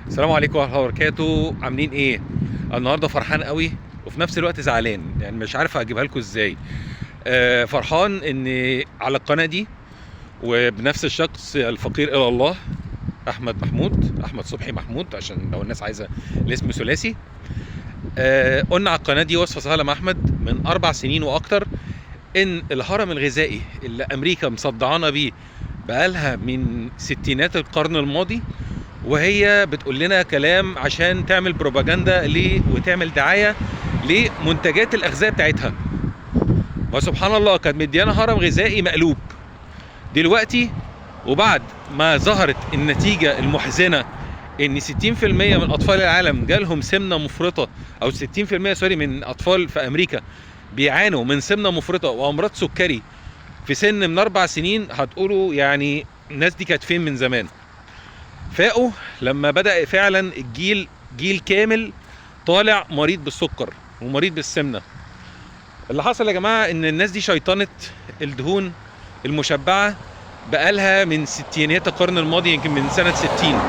السلام عليكم ورحمة الله وبركاته. عاملين ايه؟ النهارده فرحان قوي وفي نفس الوقت زعلان، يعني مش عارف اجيبها لكم ازاي. فرحان ان على القناة دي وبنفس الشخص الفقير الى الله احمد صبحي محمود، عشان لو الناس عايزة الاسم ثلاثي. قلنا على القناة دي وصفة سهلة مع احمد من 4 سنين واكتر، ان الهرم الغذائي اللي امريكا مصدعانا بيه بقالها من ستينات القرن الماضي، وهي بتقول لنا كلام عشان تعمل بروباجندا ليه وتعمل دعايه لمنتجات الاغذيه بتاعتها. وسبحان الله كانت مديانا هرم غذائي مقلوب دلوقتي. وبعد ما ظهرت النتيجه المحزنه ان 60% من اطفال العالم جالهم سمنه مفرطه، او 60% سوري من اطفال في امريكا بيعانوا من سمنه مفرطه وامراض سكري في سن من 4 سنين، هتقولوا يعني الناس دي كانت فين من زمان؟ فاقوا لما بدأ فعلا جيل كامل طالع مريض بالسكر ومريض بالسمنة. اللي حصل يا جماعة ان الناس دي شيطنة الدهون المشبعة بقالها من ستينيات القرن الماضي، يمكن من سنة 60.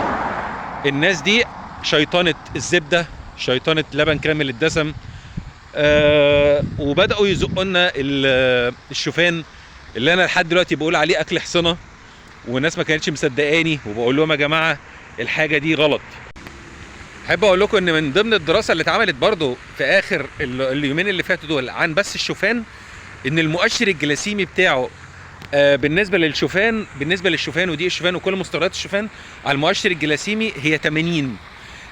الناس دي شيطنة الزبدة، شيطنة لبن كامل الدسم، وبدأوا يزقوا الشوفان اللي انا لحد دلوقتي بقول عليه اكل حصنة، والناس ما كانتش مصدقاني، وبقول لهم يا جماعه الحاجه دي غلط. احب اقول لكم ان من ضمن الدراسه اللي اتعملت برضو في اخر اليومين اللي فاتوا دول عن بس الشوفان، ان المؤشر الجلاسيمي بتاعه بالنسبه للشوفان ودي الشوفان وكل مستوردات الشوفان على المؤشر الجلاسيمي هي 80.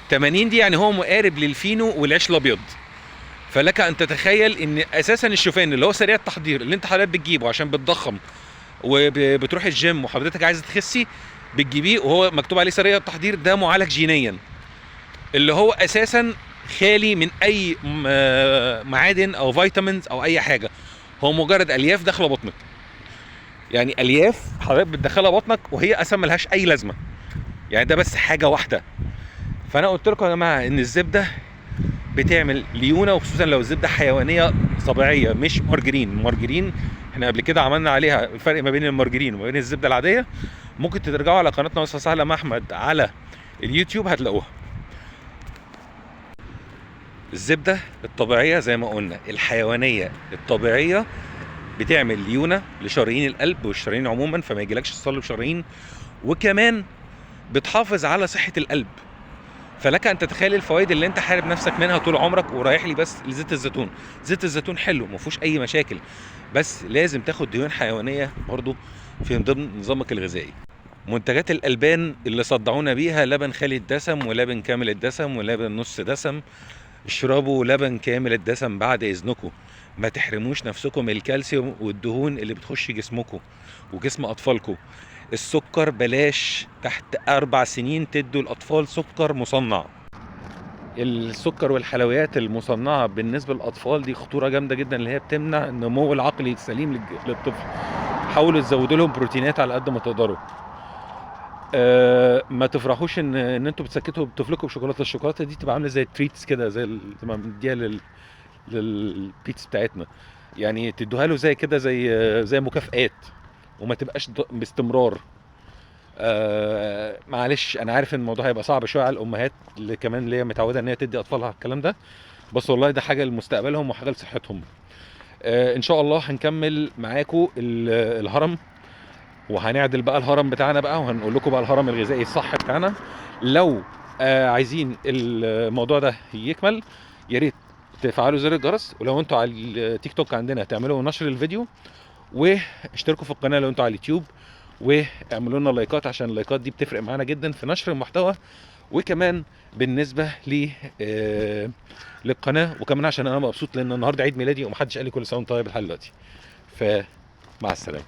80 دي يعني هو مقارب للفينو والعيش الابيض. فلك ان تتخيل ان اساسا الشوفان اللي هو سريع التحضير اللي انت حضرتك بتجيبه عشان بتضخم وبتروح الجيم وحضرتك عايزه تخسي، بتجيبيه وهو مكتوب عليه سريع التحضير، ده معالج جينيا، اللي هو اساسا خالي من اي معادن او فيتامينز او اي حاجه. هو مجرد الياف داخله بطنك، يعني الياف حضرتك بتدخلها بطنك وهي اساسا ملهاش اي لازمه، يعني ده بس حاجه واحده. فانا قلت لكم يا جماعه ان الزبده بتعمل ليونه، وخصوصا لو الزبده حيوانيه طبيعيه مش مارجرين. احنا قبل كده عملنا عليها الفرق ما بين المارجرين وما بين الزبده العاديه. ممكن ترجعوا على قناتنا وصفه سهله مع احمد على اليوتيوب هتلاقوها. الزبده الطبيعيه زي ما قلنا الحيوانيه الطبيعيه بتعمل ليونه لشرايين القلب والشرايين عموما، فما يجيلكش تصلب شرايين، وكمان بتحافظ على صحه القلب. فلك ان تتخيل الفوائد اللي انت حارب نفسك منها طول عمرك ورايح لي بس لزيت الزيتون. زيت الزيتون حلو ما فيهوش اي مشاكل، بس لازم تاخد دهون حيوانيه برضو في ضمن نظامك الغذائي. منتجات الالبان اللي صدعونا بيها لبن خالي الدسم ولبن كامل الدسم ولبن نص دسم. اشربوا لبن كامل الدسم بعد اذنكم، ما تحرموش نفسكم من الكالسيوم والدهون اللي بتخش جسمكم وجسم اطفالكم. السكر بلاش، تحت 4 سنين تدوا الاطفال سكر مصنع. السكر والحلويات المصنعه بالنسبه للاطفال دي خطوره جامده جدا، اللي هي بتمنع النمو العقلي السليم للطفل. حاولوا تزودوا لهم بروتينات على قد ما تقدروا. ما تفرحوش ان انتوا بتسكتوا طفلكم بشوكولاته. الشوكولاته دي تبقى عامله زي التريتس كده، زي ما بنديها للبيتس بتاعتنا، يعني تدوها له زي كده زي مكافآت، وما تبقاش باستمرار. معلش انا عارف ان الموضوع هيبقى صعب شويه على الامهات اللي كمان اللي هي متعوده ان هي تدي اطفالها الكلام ده، بس والله ده حاجه لمستقبلهم وحاجه لصحتهم. ان شاء الله هنكمل معاكم الهرم، وهنعدل بقى الهرم بتاعنا بقى، وهنقول لكم بقى الهرم الغذائي الصح بتاعنا. لو عايزين الموضوع ده يكمل يا ريت تفعلوا زر الجرس، ولو انتوا على التيك توك عندنا تعملوا نشر الفيديو، واشتركوا في القناه لو انتوا على اليوتيوب، واعملوا لنا لايكات عشان اللايكات دي بتفرق معانا جدا في نشر المحتوى، وكمان بالنسبه للقناه، وكمان عشان انا مبسوط لان النهارده عيد ميلادي ومحدش قال لي كل سنه وانت طيب لحد دلوقتي. فمع السلامه.